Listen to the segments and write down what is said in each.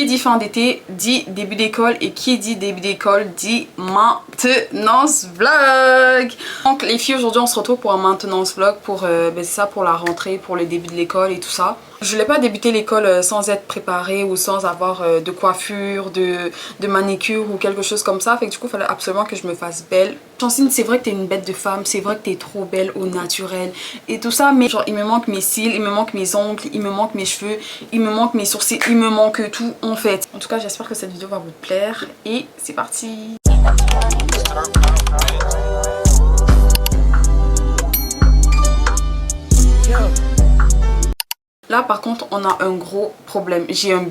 dit fin d'été dit début d'école, et qui dit début d'école dit maintenance vlog. Donc les filles, aujourd'hui on se retrouve pour un maintenance vlog pour c'est ça, pour la rentrée, pour le début de l'école et tout ça. Je voulais pas débuter l'école sans être préparée ou sans avoir de coiffure, de manicure ou quelque chose comme ça. Fait que du coup il fallait absolument que je me fasse belle. Chancine, c'est vrai que t'es une bête de femme, c'est vrai que t'es trop belle au naturel et tout ça, mais genre il me manque mes cils, il me manque mes ongles, il me manque mes cheveux, il me manque mes sourcils, il me manque tout en fait. En tout cas j'espère que cette vidéo va vous plaire et c'est parti. Là par contre on a un gros problème, j'ai un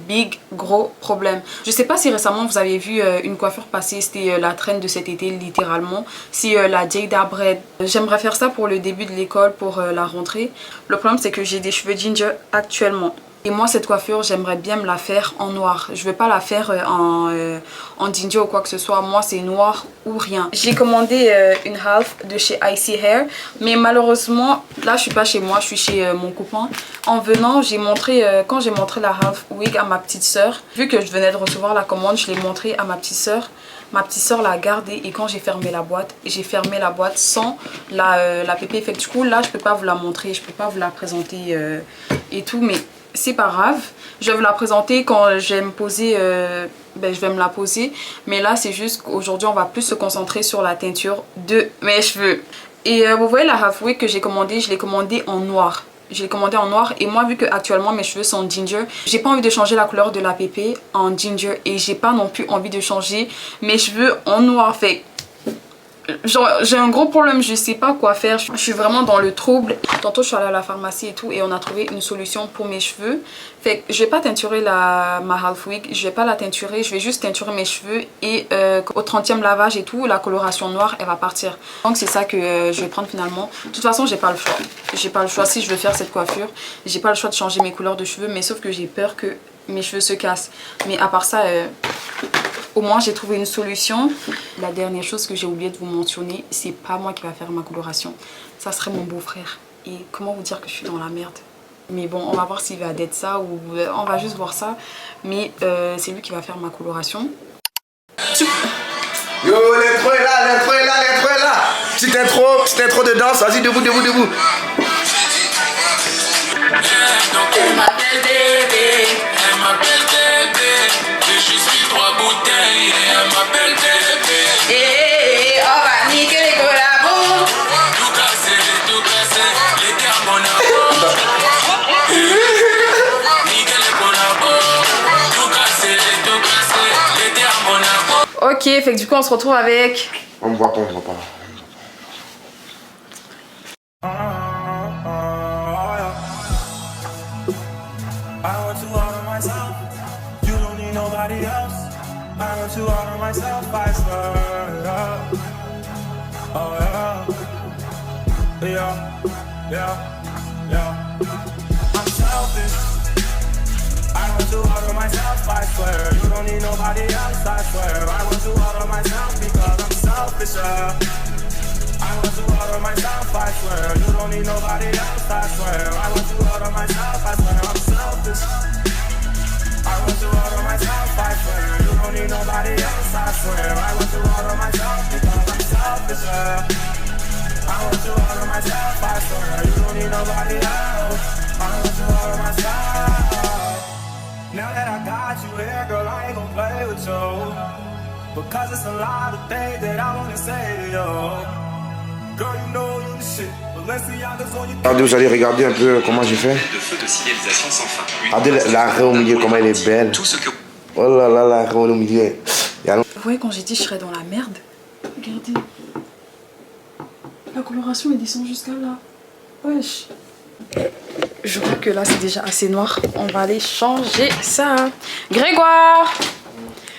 gros problème. Je sais pas si récemment vous avez vu une coiffure passer, c'était la trend de cet été littéralement. C'est la Jada Bread. J'aimerais faire ça pour le début de l'école, pour la rentrée. Le problème c'est que j'ai des cheveux ginger actuellement. Et moi cette coiffure j'aimerais bien me la faire en noir. Je veux pas la faire en ginger ou quoi que ce soit. Moi c'est noir ou rien. J'ai commandé une half de chez Icy Hair. Mais malheureusement là je suis pas chez moi, je suis chez mon copain. En venant j'ai montré, quand j'ai montré la half wig à ma petite soeur. Vu que je venais de recevoir la commande, je l'ai montré à ma petite soeur. Ma petite soeur l'a gardée et quand j'ai fermé la boîte, j'ai fermé la boîte sans la pépé. Fait que du coup là je peux pas vous la montrer, je peux pas vous la présenter et tout, mais c'est pas grave, je vais vous la présenter quand je vais me poser, je vais me la poser. Mais là c'est juste qu'aujourd'hui on va plus se concentrer sur la teinture de mes cheveux. Et vous voyez la half wig que j'ai commandée, je l'ai commandée en noir. Je l'ai commandé en noir et moi vu que actuellement mes cheveux sont ginger, j'ai pas envie de changer la couleur de la pépé en ginger et j'ai pas non plus envie de changer mes cheveux en noir. Fait genre j'ai un gros problème, je sais pas quoi faire, je suis vraiment dans le trouble. Tantôt je suis allée à la pharmacie et tout et on a trouvé une solution pour mes cheveux. Fait que je vais pas teinturer ma half wig, je vais pas la teinturer, je vais juste teinturer mes cheveux et au 30e lavage et tout, la coloration noire elle va partir. Donc c'est ça que je vais prendre finalement. De toute façon j'ai pas le choix, j'ai pas le choix si je veux faire cette coiffure, j'ai pas le choix de changer mes couleurs de cheveux, mais sauf que j'ai peur que mes cheveux se cassent. Mais à part ça au moins j'ai trouvé une solution. La dernière chose que j'ai oublié de vous mentionner, c'est pas moi qui va faire ma coloration, ça serait mon beau-frère. Et comment vous dire que je suis dans la merde. Mais bon on va voir s'il va d'être ça ou on va juste voir ça. Mais c'est lui qui va faire ma coloration. Yo l'intro est là, l'intro est là, l'intro est là. Petite intro de danse, vas-y debout, debout, debout. Elle m'appelle bébé, elle m'appelle bébé. Je suis 3 bouteilles et elle m'appelle bébé. Et on va niquer les collabos. Tout cassé, les carbonabos. Niquer les collabos. Tout cassé, les carbonabos. Ok, fait que du coup on se retrouve avec... On me voit pas, on me voit pas. I want you all of myself. You don't need nobody else. I want you all of myself. I swear. Oh yeah, yeah. I'm selfish. I want you all of myself. I swear. You don't need nobody else. I swear. I want you all of myself because I'm selfish. I want you all of myself. I swear. You don't need nobody else. I swear. I want you all of myself. I swear. I'm selfish. I want you all of myself, I swear. You don't need nobody else, I swear. I want you all of myself because I'm selfish. I want you all of myself, I swear. You don't need nobody else. I want you all of myself. Now that I got you here, girl, I ain't gon' play with you. Because it's a lot of things that I wanna say to you. Girl, you know you the shit. Regardez, vous allez regarder un peu comment j'ai fait. Regardez l'arrêt au milieu, comment elle est belle. Oh là là, l'arrêt au milieu. Vous voyez quand j'ai dit je serais dans la merde. Regardez. La coloration elle descend jusqu'à là. Wesh. Je crois que là c'est déjà assez noir. On va aller changer ça. Grégoire,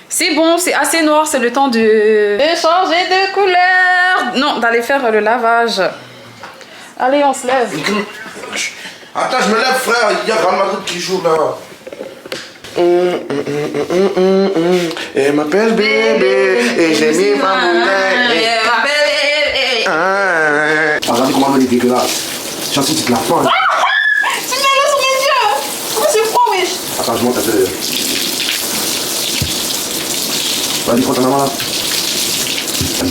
c'est bon, c'est assez noir. C'est le temps de changer de couleur. Non, d'aller faire le lavage. Allez, on se lève. Attends, je me lève, frère. Il y a Real Madrid qui joue là. Elle m'appelle bébé et j'ai mis ma bouteille. Elle m'appelle bébé. Regardez comment elle est dégueulasse. Chancine, c'est de la fin. C'est bien là sur mes yeux. Comment c'est froid, wesh. Attends, je monte un peu. Vas-y, prends ta maman là.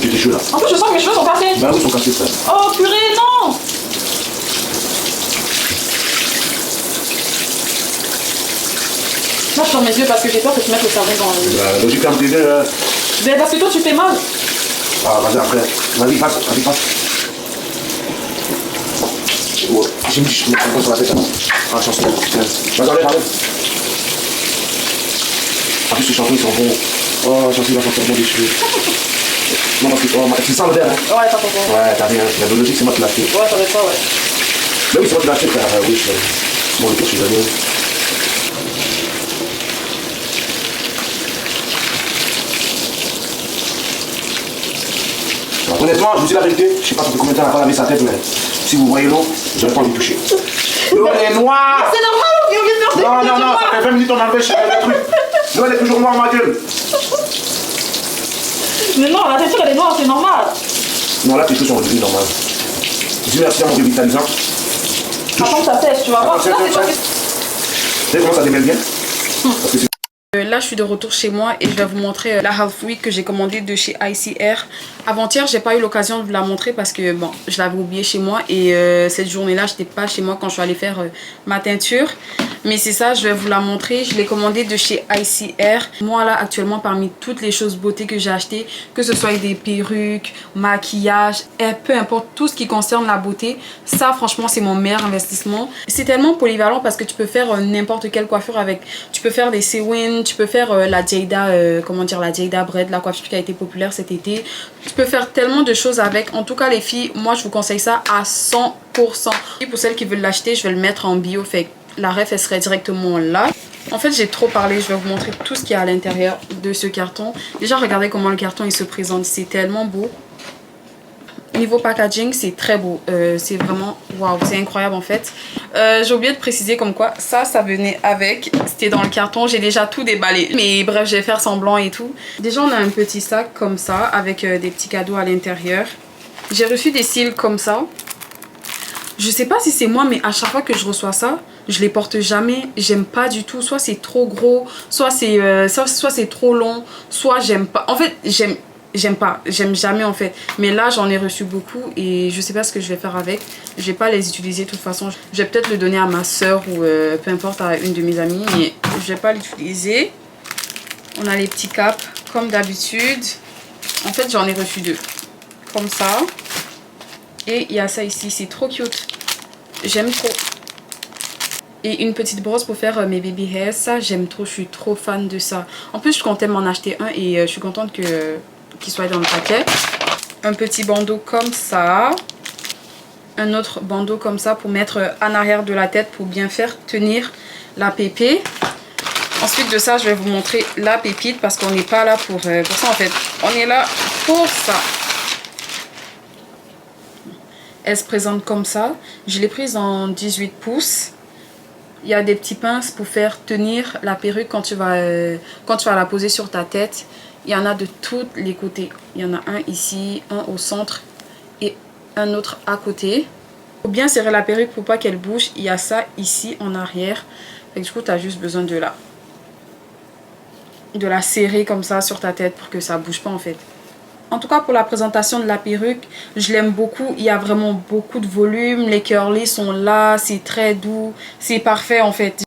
Tu t'es chaud là. En plus, je sens que mes cheveux sont cassés. Bah oui, ils sont cassés, frère. Oh purée, non. Là, je ferme mes yeux parce que j'ai peur que tu mettes le savon dans le... Bah, logique, ferme tes yeux. Mais parce que toi, tu fais mal. Ah, vas-y, après. Vas-y, passe. Oh, j'ai mis sur la tête. Ah, chanson. Vas-y, enlève. En plus, ces chansons, ils sont bons. Oh, chanson, il va sentir bon des cheveux. Non, parce que tu sens l'odeur, hein. Ouais, pas trop. Ouais, t'as rien. La biologique, c'est moi qui l'ai acheté. Ouais, ça va être ça, ouais. Mais oui, c'est moi qui l'ai acheté, frère. Oui, c'est bon, le tour, je suis jamais. Honnêtement, je vous dis la vérité, je sais pas combien de temps elle a pas lavé sa tête, mais si vous voyez l'eau, je n'ai pas envie de toucher. L'eau, elle est noire. C'est normal, on vient de faire Non, ça fait 20 minutes qu'on a enlevé chez le truc. L'eau, elle est toujours noire, ma gueule. Mais non, la teinture, elle est noire, c'est normal. Non, là, tes cheveux sont redevenus normales. Dis merci à mon revitalisant. Attends que ça sèche, tu vas voir. Là, c'est pas... Tu sais comment ça démêle bien? Parce que Là, je suis de retour chez moi et je vais vous montrer la Half Week que j'ai commandée de chez ICR. Avant-hier, j'ai pas eu l'occasion de vous la montrer parce que bon, je l'avais oublié chez moi et cette journée-là, je n'étais pas chez moi quand je suis allée faire ma teinture. Mais c'est ça, je vais vous la montrer. Je l'ai commandée de chez ICR. Moi, là, actuellement, parmi toutes les choses beauté que j'ai achetées, que ce soit des perruques, maquillage, et peu importe tout ce qui concerne la beauté, ça, franchement, c'est mon meilleur investissement. C'est tellement polyvalent parce que tu peux faire n'importe quelle coiffure avec. Tu peux faire des Sewin, tu peux faire la Jada, la Jada Braid, la coiffure qui a été populaire cet été. Tu peux faire tellement de choses avec. En tout cas, les filles, moi, je vous conseille ça à 100%. Et pour celles qui veulent l'acheter, je vais le mettre en bio. Fait la ref, elle serait directement là. En fait, j'ai trop parlé. Je vais vous montrer tout ce qu'il y a à l'intérieur de ce carton. Déjà, regardez comment le carton il se présente. C'est tellement beau. Niveau packaging, c'est très beau. C'est vraiment... Waouh, c'est incroyable en fait. J'ai oublié de préciser comme quoi ça venait avec. C'était dans le carton. J'ai déjà tout déballé. Mais bref, je vais faire semblant et tout. Déjà, on a un petit sac comme ça avec des petits cadeaux à l'intérieur. J'ai reçu des cils comme ça. Je sais pas si c'est moi, mais à chaque fois que je reçois ça, je les porte jamais. J'aime pas du tout. Soit c'est trop gros, soit c'est trop long, soit j'aime pas. En fait, j'aime jamais en fait. Mais là, j'en ai reçu beaucoup et je sais pas ce que je vais faire avec. Je vais pas les utiliser de toute façon. Je vais peut-être le donner à ma soeur ou peu importe, à une de mes amies, mais je vais pas l'utiliser. On a les petits caps comme d'habitude. En fait, j'en ai reçu deux. Comme ça. Et il y a ça ici, c'est trop cute. J'aime trop. Et une petite brosse pour faire mes baby hairs. Ça, j'aime trop. Je suis trop fan de ça. En plus, je comptais m'en acheter un et je suis contente qu'il soit dans le paquet. Un petit bandeau comme ça. Un autre bandeau comme ça pour mettre en arrière de la tête pour bien faire tenir la pépée. Ensuite de ça, je vais vous montrer la pépite parce qu'on n'est pas là pour ça en fait. On est là pour ça. Elle se présente comme ça. Je l'ai prise en 18 pouces. Il y a des petits pinces pour faire tenir la perruque quand tu vas la poser sur ta tête. Il y en a de tous les côtés. Il y en a un ici, un au centre et un autre à côté. Pour bien serrer la perruque pour pas qu'elle bouge, il y a ça ici en arrière. Et du coup, tu as juste besoin de la serrer comme ça sur ta tête pour que ça bouge pas en fait. En tout cas, pour la présentation de la perruque, je l'aime beaucoup. Il y a vraiment beaucoup de volume. Les curly sont là. C'est très doux. C'est parfait en fait.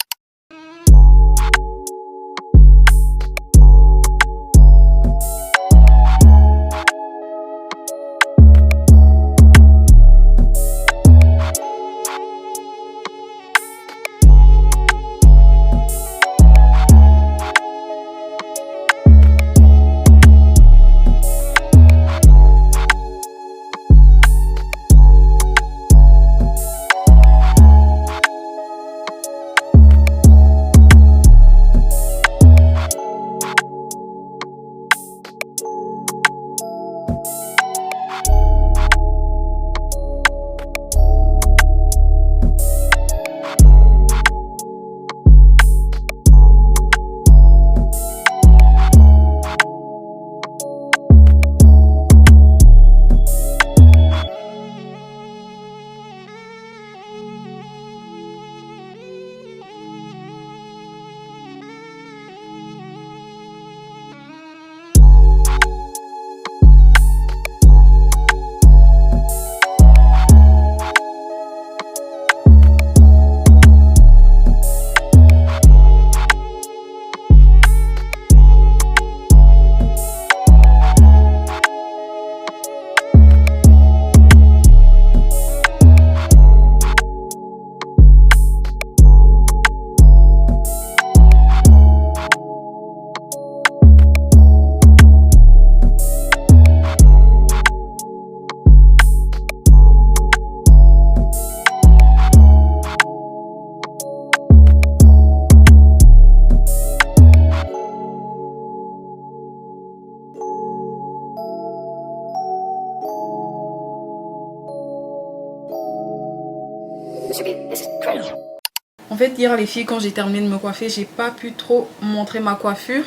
fait, hier les filles, quand j'ai terminé de me coiffer, j'ai pas pu trop montrer ma coiffure.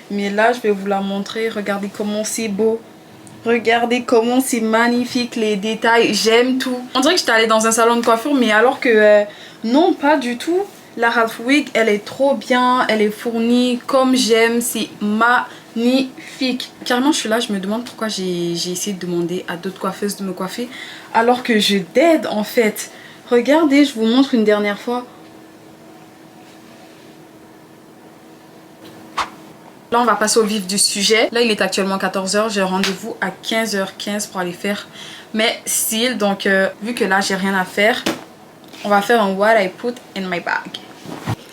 Mais là, je vais vous la montrer. Regardez comment c'est beau. Regardez comment c'est magnifique, les détails. J'aime tout. On dirait que j'étais allée dans un salon de coiffure, mais alors que non, pas du tout. La Half Wig, elle est trop bien. Elle est fournie comme j'aime. C'est magnifique. Carrément, je suis là, je me demande pourquoi j'ai essayé de demander à d'autres coiffeuses de me coiffer. Alors que je dead en fait. Regardez, je vous montre une dernière fois. Là, on va passer au vif du sujet. Là, il est actuellement 14 h. J'ai rendez-vous à 15 h 15 pour aller faire mes cils. Donc, vu que là, j'ai rien à faire, on va faire un what I put in my bag.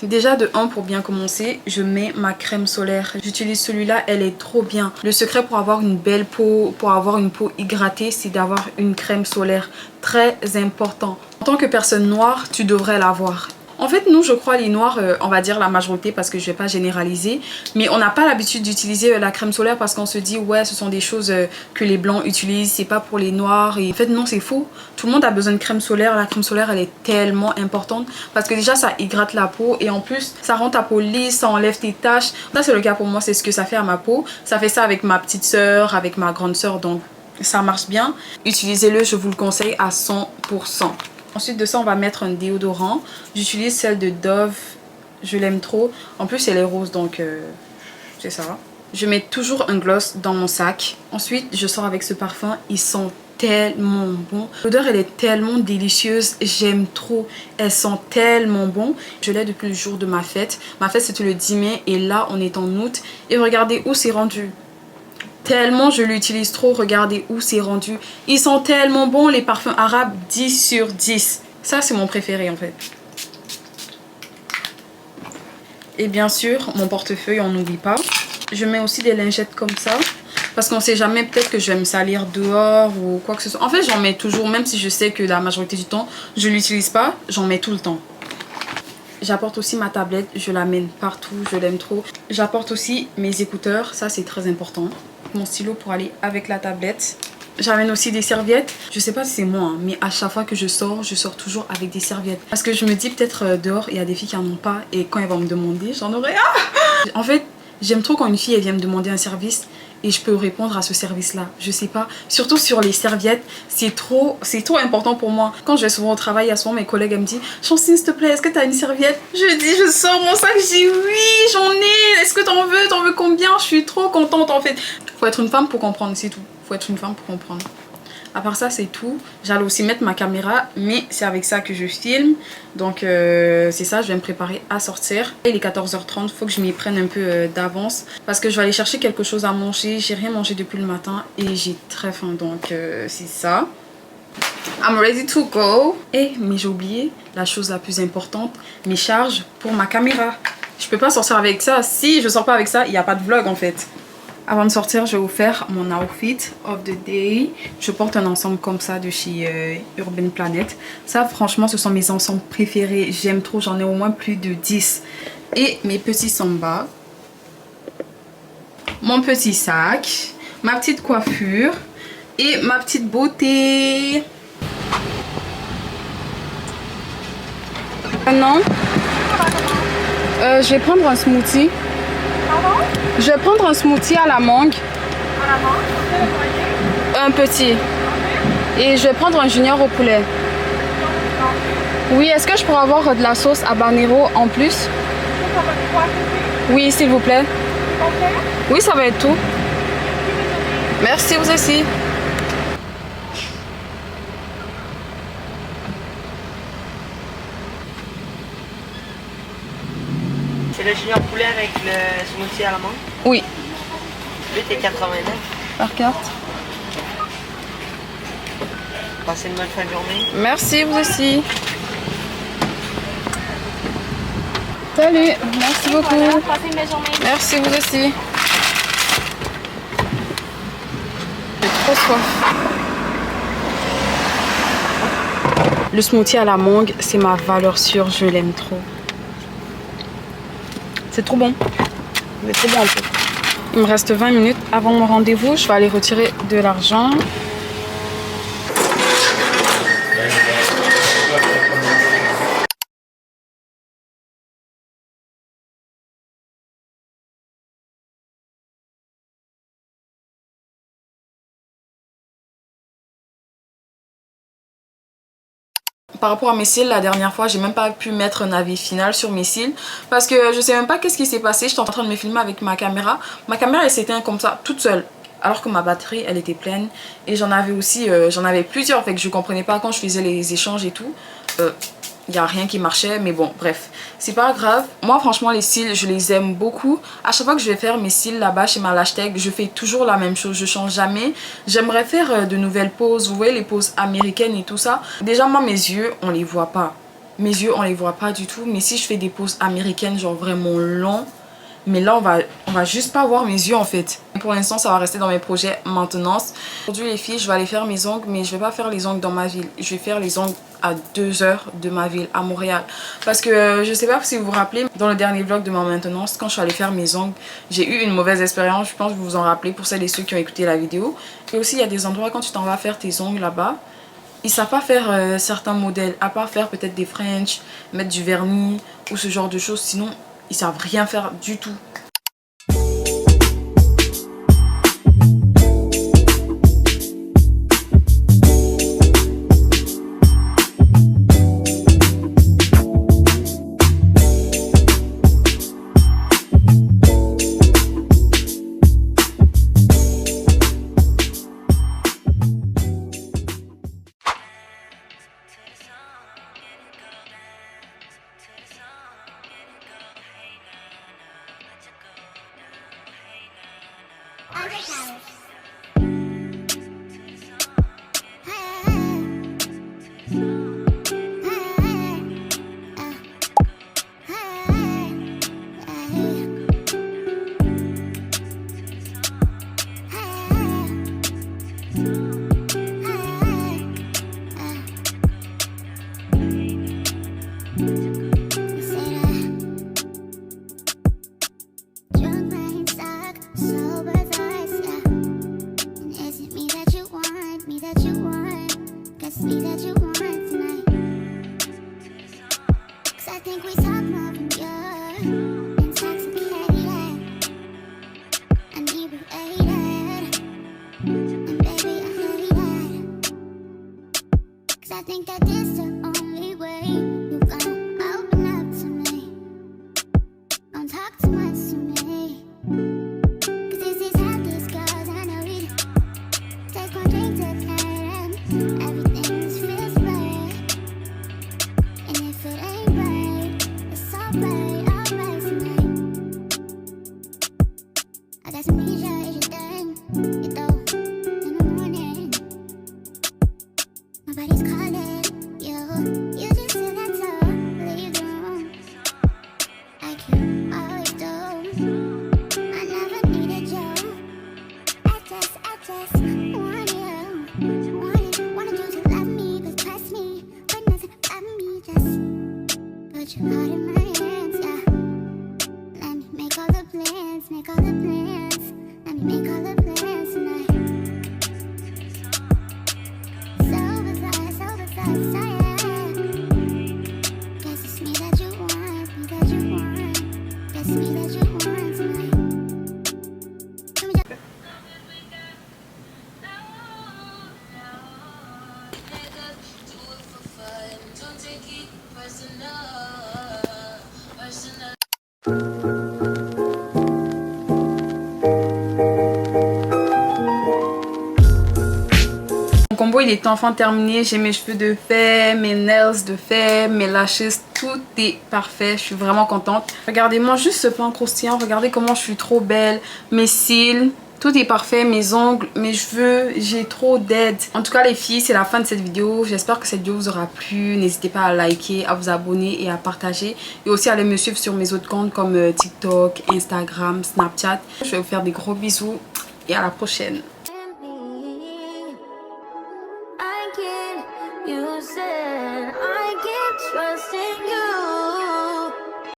Déjà, de 1, pour bien commencer, je mets ma crème solaire. J'utilise celui-là, elle est trop bien. Le secret pour avoir une belle peau, pour avoir une peau hydratée, c'est d'avoir une crème solaire. Très important. En tant que personne noire, tu devrais l'avoir. En fait, nous, je crois, les noirs, on va dire la majorité parce que je vais pas généraliser, mais on n'a pas l'habitude d'utiliser la crème solaire parce qu'on se dit, ouais, ce sont des choses que les blancs utilisent, c'est pas pour les noirs. Et en fait, non, c'est faux. Tout le monde a besoin de crème solaire. La crème solaire, elle est tellement importante parce que déjà, ça hydrate la peau et en plus, ça rend ta peau lisse, ça enlève tes taches. Ça, c'est le cas pour moi, c'est ce que ça fait à ma peau. Ça fait ça avec ma petite soeur, avec ma grande soeur, donc ça marche bien. Utilisez-le, je vous le conseille à 100%. Ensuite de ça, on va mettre un déodorant. J'utilise celle de Dove. Je l'aime trop. En plus, elle est rose, donc c'est ça. Je mets toujours un gloss dans mon sac. Ensuite, je sors avec ce parfum. Ils sont tellement bons. L'odeur, elle est tellement délicieuse. J'aime trop. Elles sont tellement bons. Je l'ai depuis le jour de ma fête. Ma fête, c'était le 10 mai. Et là, on est en août. Et regardez où c'est rendu. Tellement je l'utilise trop, regardez où c'est rendu. Ils sont tellement bons, les parfums arabes, 10 sur 10. Ça, c'est mon préféré en fait. Et bien sûr, mon portefeuille, on n'oublie pas. Je mets aussi des lingettes comme ça. Parce qu'on sait jamais, peut-être que je vais me salir dehors ou quoi que ce soit. En fait, j'en mets toujours, même si je sais que la majorité du temps, je ne l'utilise pas, j'en mets tout le temps. J'apporte aussi ma tablette, je l'amène partout, je l'aime trop. J'apporte aussi mes écouteurs, ça c'est très important. Mon stylo pour aller avec la tablette. J'amène aussi des serviettes. Je sais pas si c'est moi, hein, mais à chaque fois que je sors toujours avec des serviettes. Parce que je me dis peut-être dehors, il y a des filles qui en ont pas. Et quand elles vont me demander, j'en aurai. Ah, en fait, j'aime trop quand une fille elle vient me demander un service et je peux répondre à ce service-là. Je sais pas. Surtout sur les serviettes, c'est trop important pour moi. Quand je vais souvent au travail, à ce moment, mes collègues elles me disent Chancine, s'il te plaît, est-ce que tu as une serviette? Je dis, je sors mon sac, je dis oui, j'en ai. Est-ce que t'en veux? T'en veux combien? Je suis trop contente en fait. Faut être une femme pour comprendre, c'est tout. Faut être une femme pour comprendre. À part ça, c'est tout. J'allais aussi mettre ma caméra, mais c'est avec ça que je filme. Donc, c'est ça, je vais me préparer à sortir. Il est 14 h 30, il faut que je m'y prenne un peu d'avance. Parce que je vais aller chercher quelque chose à manger. J'ai rien mangé depuis le matin et j'ai très faim. Donc, c'est ça. I'm ready to go. Mais j'ai oublié la chose la plus importante, mes charges pour ma caméra. Je peux pas sortir avec ça. Si je sors pas avec ça, il n'y a pas de vlog en fait. Avant de sortir, je vais vous faire mon outfit of the day. Je porte un ensemble comme ça de chez Urban Planet. Ça, franchement, ce sont mes ensembles préférés. J'aime trop, j'en ai au moins plus de 10. Et mes petits sambas. Mon petit sac. Ma petite coiffure. Et ma petite beauté. Maintenant, je vais prendre un smoothie. Je vais prendre un smoothie à la mangue. À la mangue? Un petit. Et je vais prendre un junior au poulet. Oui, est-ce que je pourrais avoir de la sauce habanero en plus? Oui, s'il vous plaît. Oui, ça va être tout. Merci, vous aussi. C'est le junior poulet avec le smoothie à la mangue? Oui. Lui, t'es 89. Par carte. Passez une bonne fin de journée. Merci, vous aussi. Salut, merci beaucoup. Voilà, passez une belle journée. Merci, vous aussi. J'ai trop soif. Le smoothie à la mangue, c'est ma valeur sûre, je l'aime trop. C'est trop bon. C'est trop bon en fait. Il me reste 20 minutes avant mon rendez-vous. Je vais aller retirer de l'argent. par rapport à mes cils, la dernière fois, j'ai même pas pu mettre un avis final sur mes cils parce que je sais même pas qu'est-ce qui s'est passé. J'étais en train de me filmer avec ma caméra. Ma caméra elle s'éteint comme ça, toute seule. Alors que ma batterie, elle était pleine. Et j'en avais aussi, j'en avais plusieurs. Fait que je comprenais pas quand je faisais les échanges et tout. Il n'y a rien qui marchait, mais bon, bref, c'est pas grave. Moi, franchement, les cils, je les aime beaucoup. À chaque fois que je vais faire mes cils là-bas chez ma Lash Tech, je fais toujours la même chose, je change jamais. J'aimerais faire de nouvelles poses, vous voyez, les poses américaines et tout ça. Déjà, moi, mes yeux, on les voit pas. Mes yeux, on les voit pas du tout. Mais si je fais des poses américaines, genre vraiment longs, mais là, on va juste pas voir mes yeux en fait. Pour l'instant, ça va rester dans mes projets maintenance. Aujourd'hui, les filles, je vais aller faire mes ongles, mais je vais pas faire les ongles dans ma ville. Je vais faire les ongles à 2 heures de ma ville, à Montréal. Parce que je sais pas si vous vous rappelez, dans le dernier vlog de ma maintenance, quand je suis allée faire mes ongles, j'ai eu une mauvaise expérience. Je pense que vous vous en rappelez pour celles et ceux qui ont écouté la vidéo. Et aussi, il y a des endroits quand tu t'en vas faire tes ongles là-bas, ils savent pas faire certains modèles, à part faire peut-être des French, mettre du vernis ou ce genre de choses. Sinon, ils savent rien faire du tout. Mon combo il est enfin terminé, j'ai mes cheveux de fait, mes nails de fait, mes lashes, tout est parfait, je suis vraiment contente. Regardez-moi juste ce pain croustillant, regardez comment je suis trop belle, mes cils, tout est parfait, mes ongles, mes cheveux, j'ai trop d'aide. En tout cas les filles, c'est la fin de cette vidéo, j'espère que cette vidéo vous aura plu, n'hésitez pas à liker, à vous abonner et à partager. Et aussi à aller me suivre sur mes autres comptes comme TikTok, Instagram, Snapchat. Je vais vous faire des gros bisous et à la prochaine.